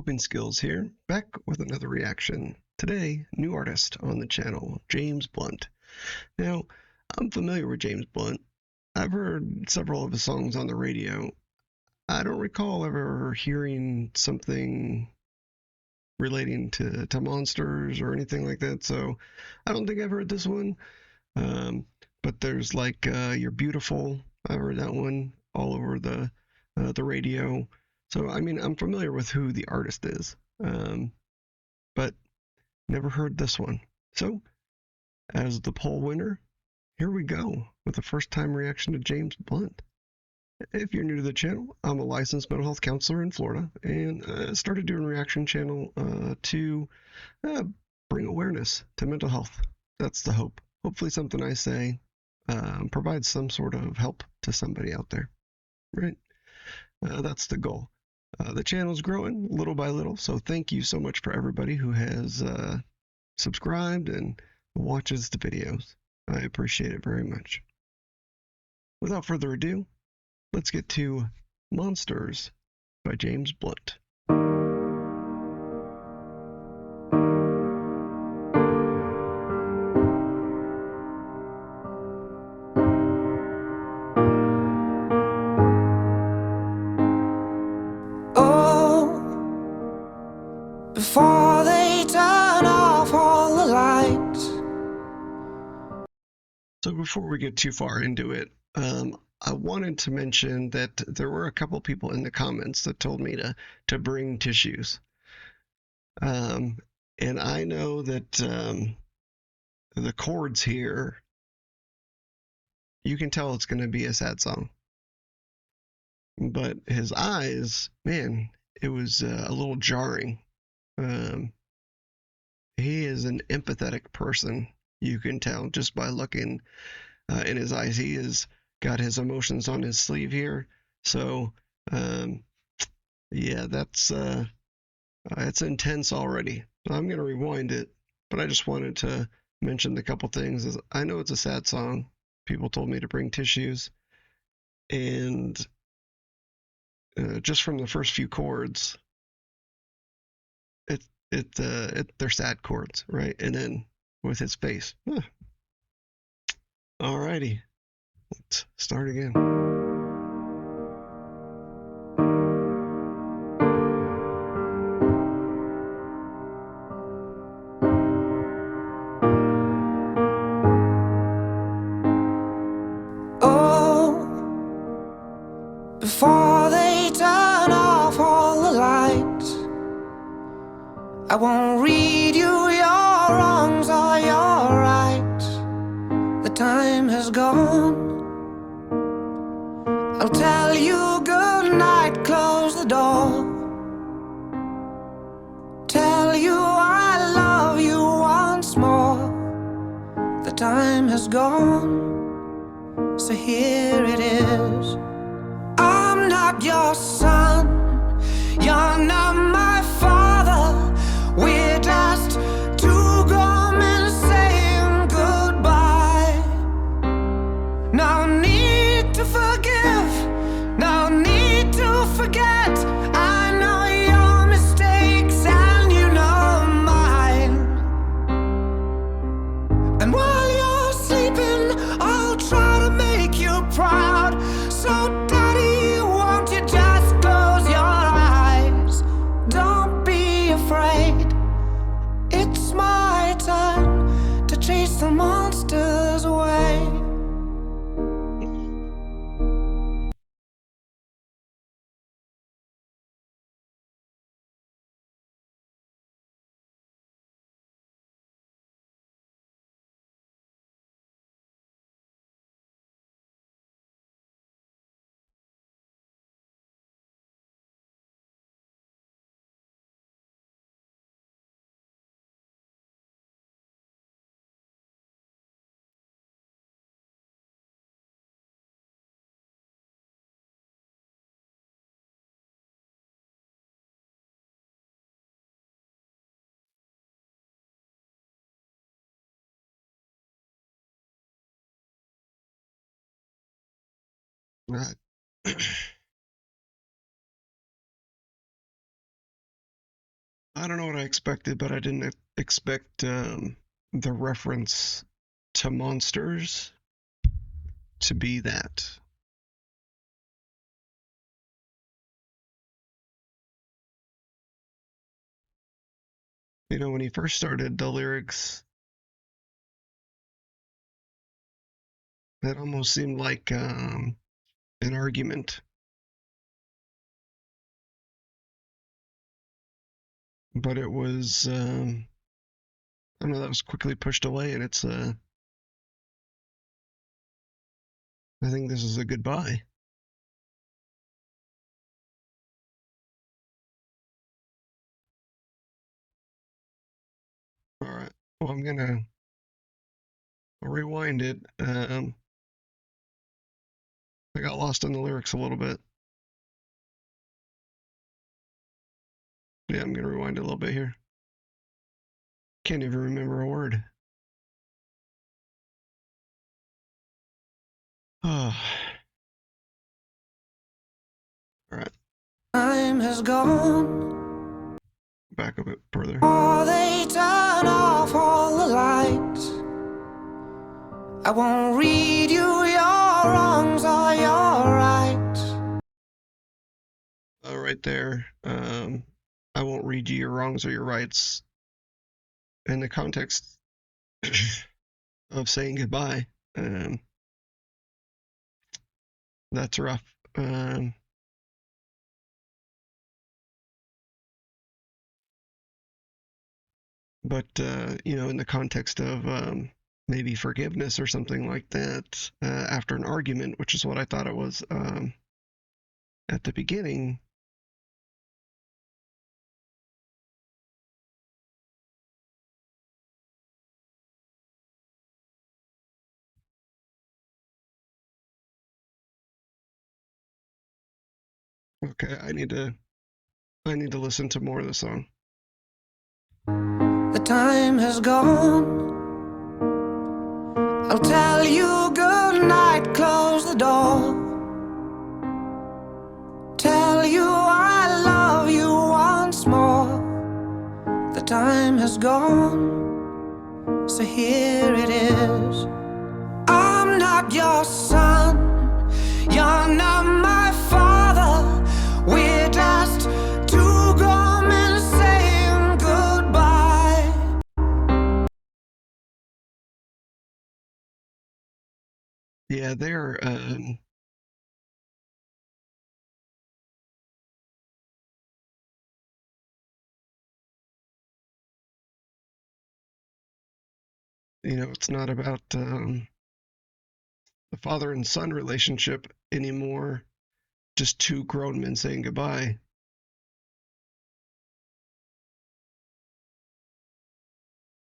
Coping Skills here, back with another reaction. Today, new artist on the channel, James Blunt. Now, I'm familiar with James Blunt. I've heard several of his songs on the radio. I don't recall ever hearing something relating to monsters or anything like that, so I don't think I've heard this one. But there's like You're Beautiful. I heard that one all over the radio. So I mean, I'm familiar with who the artist is, but never heard this one. So as the poll winner, here we go with the first time reaction to James Blunt. If you're new to the channel, I'm a licensed mental health counselor in Florida and started doing reaction channel to bring awareness to mental health. That's the hope. Hopefully something I say provides some sort of help to somebody out there, right? That's the goal. The channel's growing little by little, so thank you so much for everybody who has subscribed and watches the videos. I appreciate it very much. Without further ado, let's get to Monsters by James Blunt. Before they turn off all the lights. So before we get too far into it, I wanted to mention that there were a couple people in the comments that told me to bring tissues. And I know that the chords here, you can tell it's going to be a sad song. But his eyes, man, it was a little jarring. He is an empathetic person, you can tell just by looking in his eyes. He has got his emotions on his sleeve here. So, yeah, that's it's intense already. So I'm going to rewind it, but I just wanted to mention the couple things. I know it's a sad song. People told me to bring tissues, and just from the first few chords, they're sad chords, right? And then with his face. Alrighty, let's start again. Before they turn off all the lights, I won't read you your wrongs or your rights. The time has gone. I'll tell you good night, close the door. Tell you I love you once more. The time has gone, so here it is. I'm not your son, you're not my father. We're just two grown men saying goodbye. No need to forgive, no need to forget. I know your mistakes and you know mine. And while you're sleeping, I'll try to make you proud. So chase the monsters away. I don't know what I expected, but I didn't expect the reference to monsters to be that. You know, when he first started the lyrics, it almost seemed like an argument. But it was, I don't know, that was quickly pushed away, and it's, I think this is a goodbye. All right, well, I'm gonna rewind it. I got lost in the lyrics a little bit. Yeah, I'm gonna rewind it a little bit here. Can't even remember a word. Oh. All right. Time has gone. Back a bit further. Oh, they turn off all the lights. I won't read you your wrongs or your rights. Right there. I won't read you your wrongs or your rights. In the context of saying goodbye, that's rough. But you know, in the context of maybe forgiveness or something like that after an argument, which is what I thought it was at the beginning. Okay, I need to listen to more of the song. The time has gone. I'll tell you good night, close the door. Tell you I love you once more. The time has gone, so here it is. I'm not your son, you're not my father. We're just two grown men saying goodbye. Yeah, they're you know, it's not about the father and son relationship anymore. Just two grown men saying goodbye.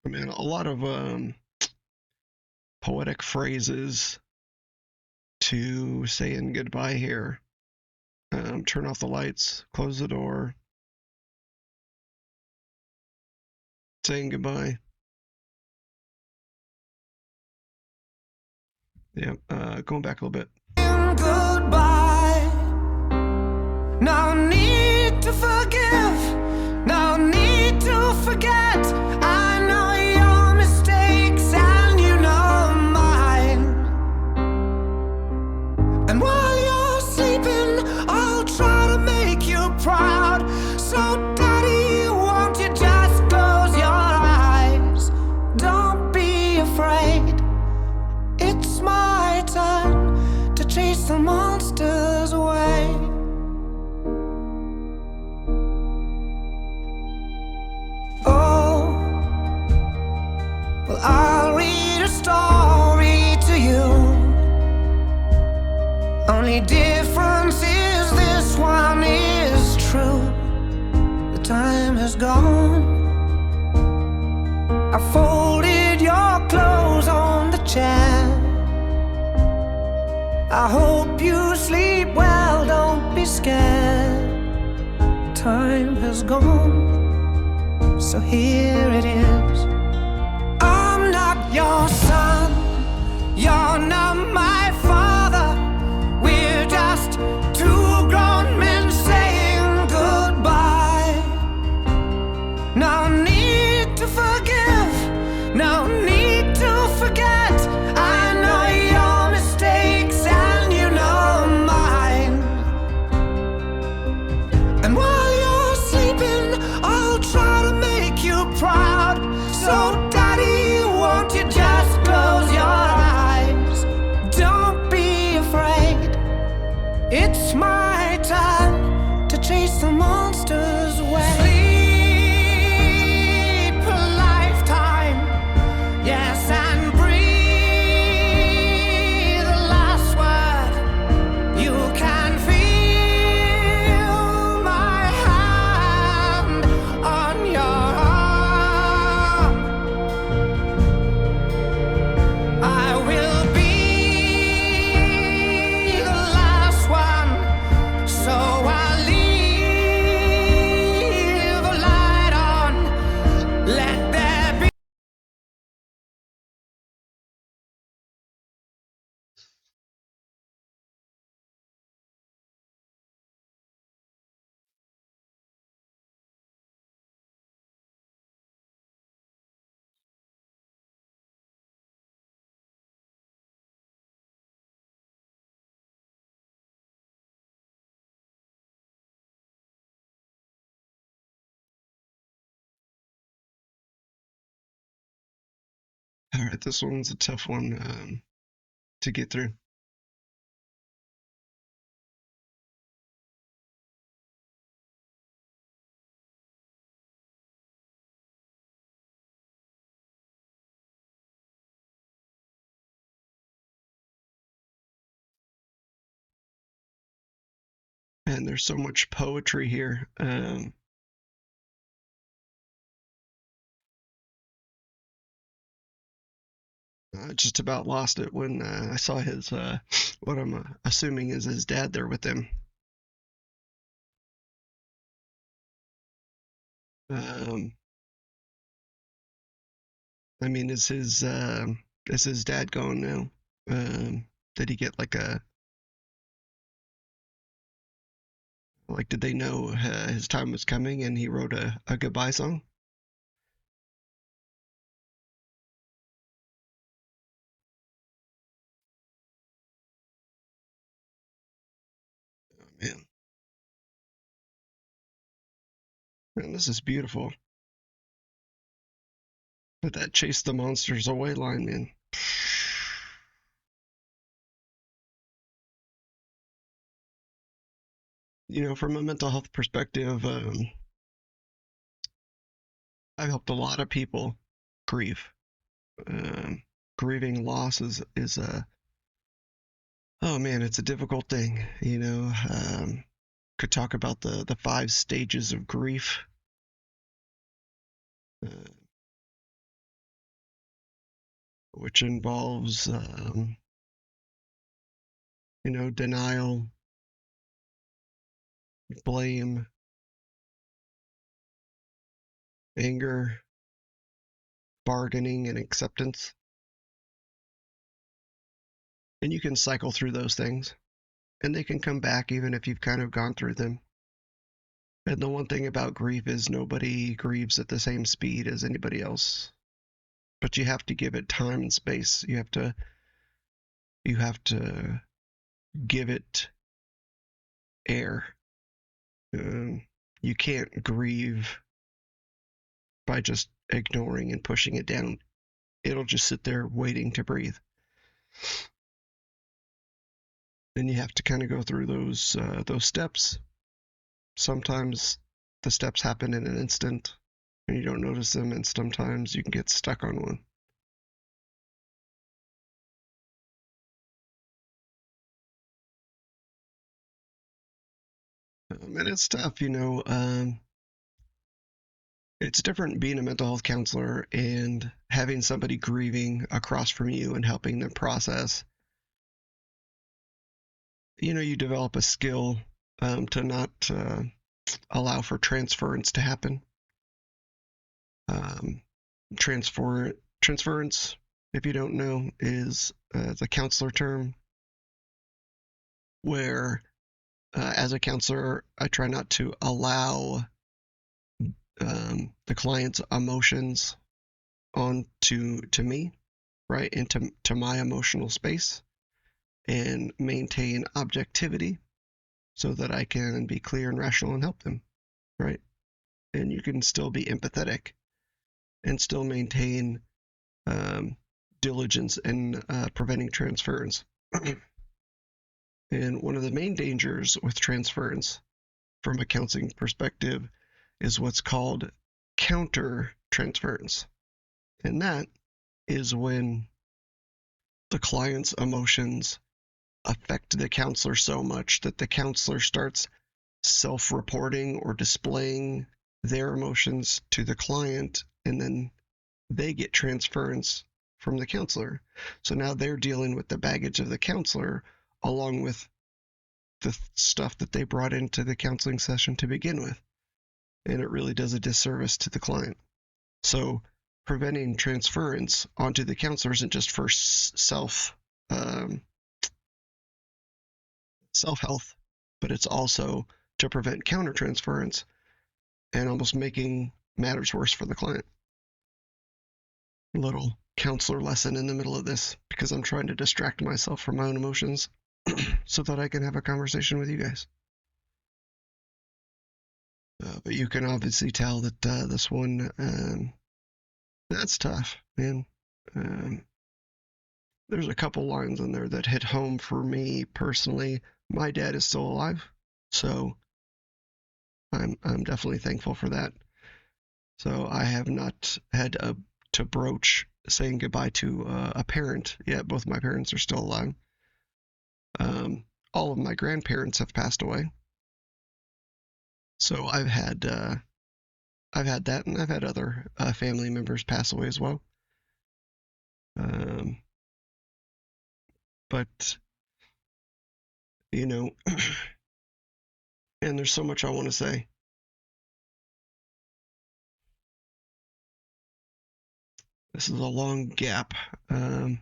I mean, a lot of poetic phrases to saying goodbye here. Turn off the lights, close the door, saying goodbye. Yeah, going back a little bit. Goodbye. No need to forgive, no need to forget. I know your mistakes and you know mine. And while you're sleeping, I'll try to make you proud. So daddy, won't you just close your eyes? Don't be afraid. It's my turn to chase the monsters away. Oh, well, I'll read a story to you. Only difference is this one is true. The time has gone. I folded your clothes on the chair. I hope you sleep well, don't be scared. Time has gone, so here it is. I'm not your son, you're not my father. We're just two grown men saying goodbye. It's my time to chase the monsters away. Sleep a lifetime, yes, and breathe the last word. You can feel my hand on your arm. I will be the last one, so I'll leave a light on. Let there be. All right, this one's a tough one to get through. And there's so much poetry here. I just about lost it when I saw his, what I'm assuming is his dad there with him. I mean, is his dad gone now? Did he get like did they know his time was coming and he wrote a goodbye song? Oh, man. Man, this is beautiful. But that chase the monsters away line, man. You know, from a mental health perspective, I've helped a lot of people grieve. Grieving loss is a, oh man, it's a difficult thing. You know, could talk about the 5 stages of grief. Which involves, you know, denial, blame, anger, bargaining, and acceptance. And you can cycle through those things, and they can come back even if you've kind of gone through them. And the one thing about grief is nobody grieves at the same speed as anybody else. But you have to give it time and space. You have to give it air. You can't grieve by just ignoring and pushing it down. It'll just sit there waiting to breathe. And you have to kind of go through those steps. Sometimes the steps happen in an instant and you don't notice them, and sometimes you can get stuck on one. And it's tough, you know. It's different being a mental health counselor and having somebody grieving across from you and helping them process. You know, you develop a skill to not allow for transference to happen. Transference, if you don't know, is the counselor term where, as a counselor, I try not to allow the client's emotions on to me, right, into my emotional space, and maintain objectivity so that I can be clear and rational and help them, right? And you can still be empathetic and still maintain diligence in preventing transference. And one of the main dangers with transference from a counseling perspective is what's called counter transference. And that is when the client's emotions affect the counselor so much that the counselor starts self-reporting or displaying their emotions to the client, and then they get transference from the counselor. So now they're dealing with the baggage of the counselor along with the stuff that they brought into the counseling session to begin with. And it really does a disservice to the client. So preventing transference onto the counselor isn't just for self-health, but it's also to prevent countertransference and almost making matters worse for the client. A little counselor lesson in the middle of this, because I'm trying to distract myself from my own emotions so that I can have a conversation with you guys. But you can obviously tell that this one, that's tough, man. There's a couple lines in there that hit home for me personally. My dad is still alive, so I'm definitely thankful for that. So I have not had to broach saying goodbye to a parent yet. Both my parents are still alive. All of my grandparents have passed away. So I've had that, and I've had other family members pass away as well. But you know, and there's so much I want to say. This is a long gap. I'm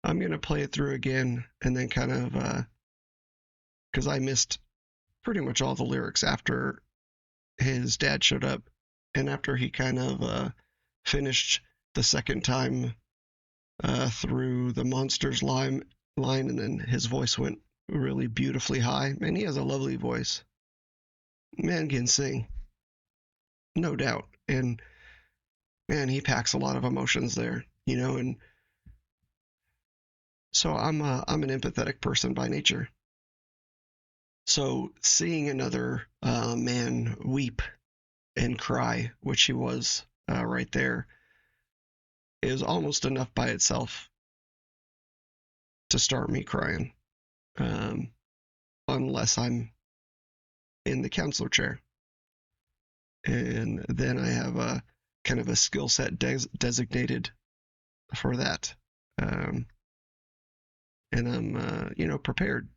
gonna play it through again and then kind of, because I missed pretty much all the lyrics after his dad showed up, and after he kind of finished the second time through the Monsters line, and then his voice went really beautifully high. Man, he has a lovely voice. Man can sing, no doubt, and man, he packs a lot of emotions there, you know. And so I'm an empathetic person by nature. So seeing another man weep and cry, which he was right there, is almost enough by itself to start me crying, unless I'm in the counselor chair. And then I have a kind of a skill set designated for that. And I'm, prepared.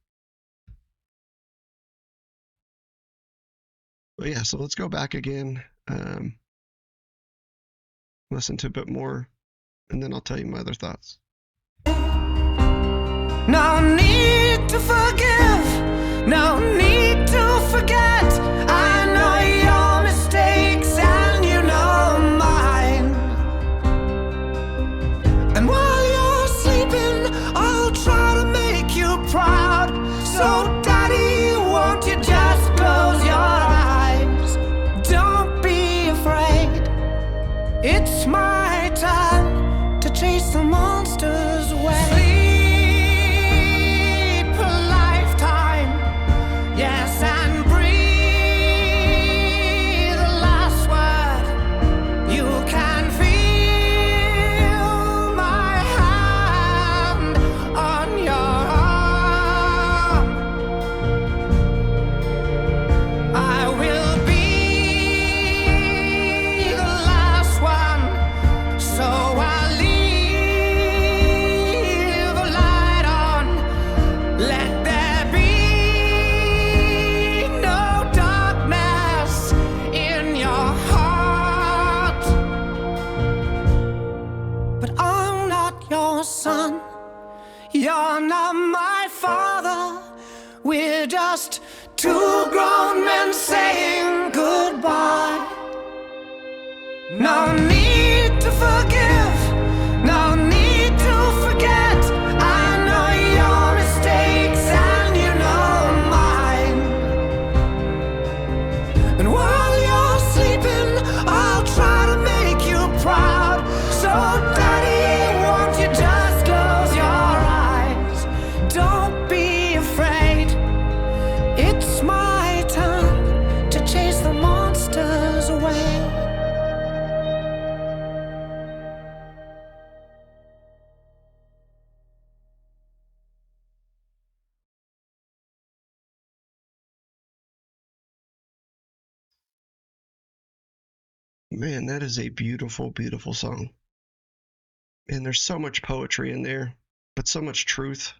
But yeah, so let's go back again, listen to a bit more, and then I'll tell you my other thoughts. No need to forgive, no need to forget. I know your mistakes and you know mine. And while you're sleeping, I'll try to make you proud. So daddy, won't you just close your eyes? Don't be afraid, it's my time to chase the monsters away. You're not my father. We're just two grown men saying goodbye. No need to forgive, no need to forget. I know your mistakes and you know mine. And while you're sleeping, I'll try to make you proud. So daddy, won't you just close your eyes? Don't be afraid. Man, that is a beautiful, beautiful song. And there's so much poetry in there, but so much truth.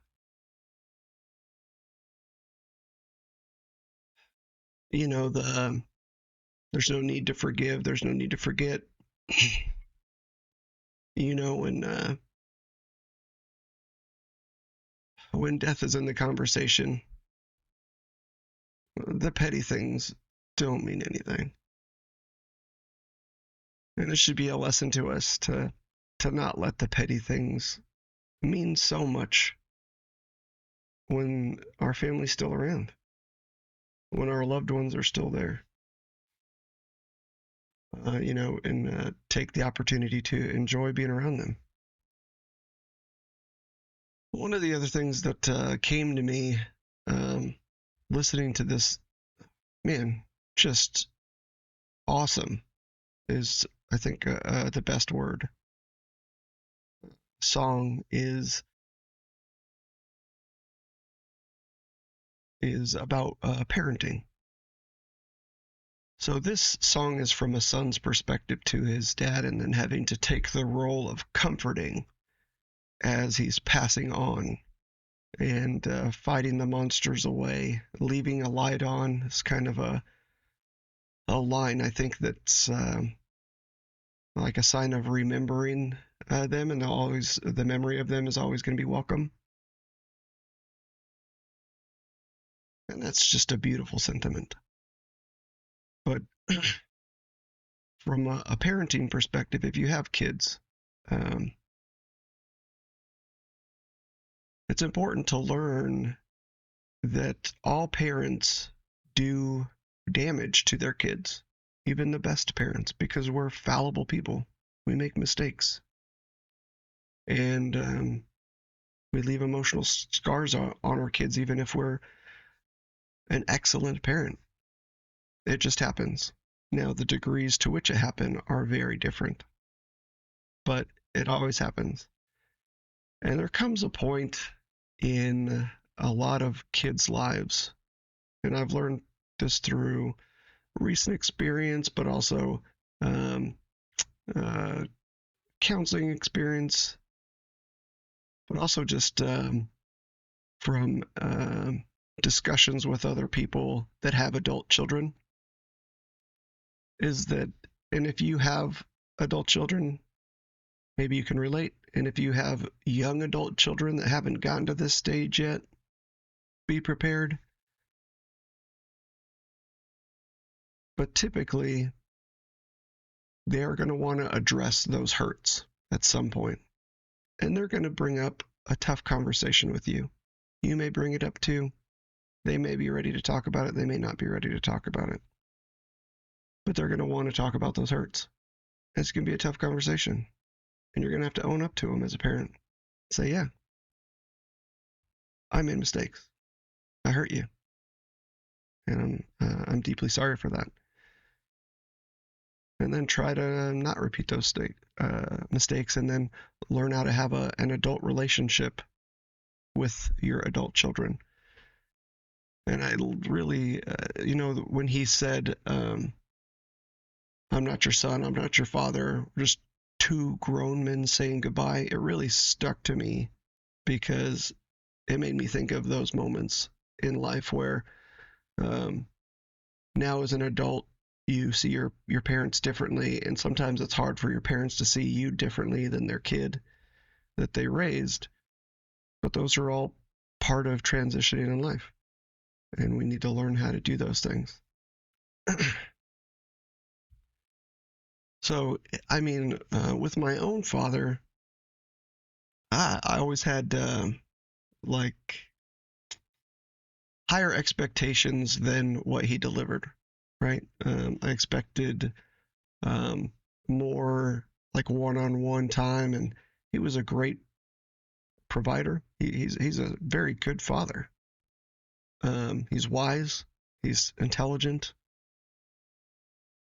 You know, there's no need to forgive, there's no need to forget. You know, when death is in the conversation, the petty things don't mean anything. And it should be a lesson to us to not let the petty things mean so much when our family's still around, when our loved ones are still there. You know, and take the opportunity to enjoy being around them. One of the other things that came to me listening to this, man, just awesome is, I think, the best word. Song is about parenting. So this song is from a son's perspective to his dad, and then having to take the role of comforting as he's passing on and fighting the monsters away, leaving a light on. It's kind of a line, I think, that's like a sign of remembering them, and always the memory of them is always going to be welcome. And that's just a beautiful sentiment. But from a parenting perspective, if you have kids, it's important to learn that all parents do damage to their kids, even the best parents, because we're fallible people. We make mistakes. And we leave emotional scars on our kids, even if we're an excellent parent. It just happens. Now, the degrees to which it happened are very different, but it always happens. And there comes a point in a lot of kids' lives, and I've learned this through recent experience, but also counseling experience, but also just from discussions with other people that have adult children, is that, and if you have adult children, maybe you can relate. And if you have young adult children that haven't gotten to this stage yet, be prepared. But typically, they are going to want to address those hurts at some point. And they're going to bring up a tough conversation with you. You may bring it up too. They may be ready to talk about it. They may not be ready to talk about it. But they're going to want to talk about those hurts. It's going to be a tough conversation. And you're going to have to own up to them as a parent. Say, yeah, I made mistakes. I hurt you. And I'm deeply sorry for that. And then try to not repeat those mistakes, and then learn how to have an adult relationship with your adult children. And I really, when he said, I'm not your son, I'm not your father, just two grown men saying goodbye, it really stuck to me, because it made me think of those moments in life where now as an adult, you see your parents differently, and sometimes it's hard for your parents to see you differently than their kid that they raised. But those are all part of transitioning in life, and we need to learn how to do those things. So, I mean, with my own father, I always had like higher expectations than what he delivered, right? I expected more like one-on-one time, and he was a great provider. He's a very good father. He's wise, he's intelligent,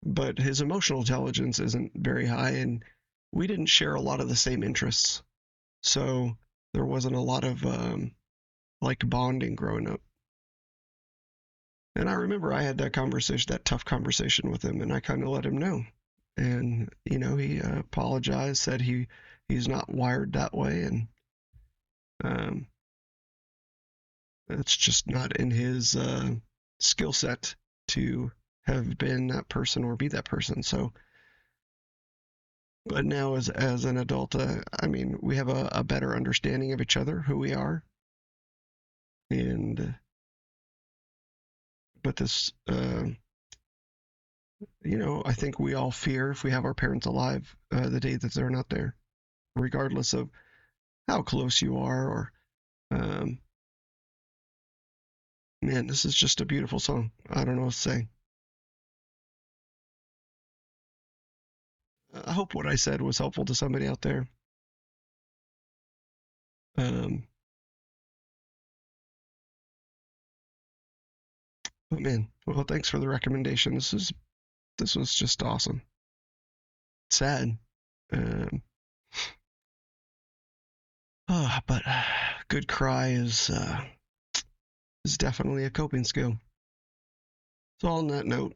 but his emotional intelligence isn't very high, and we didn't share a lot of the same interests. So there wasn't a lot of like bonding growing up. And I remember I had that tough conversation with him, and I kind of let him know, and he apologized, said he's not wired that way, and um, it's just not in his skill set to have been that person or be that person. So, but now as an adult, I mean, we have a better understanding of each other, who we are, and but this, I think we all fear if we have our parents alive, the day that they're not there, regardless of how close you are, or um, man, this is just a beautiful song. I don't know what to say. I hope what I said was helpful to somebody out there. Um, but man, well, thanks for the recommendation. This was just awesome. Sad. Um, but good cry is definitely a coping skill. So on that note,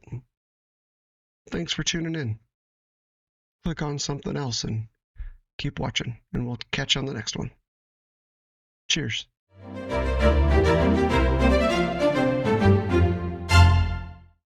thanks for tuning in. Click on something else and keep watching, and we'll catch you on the next one. Cheers.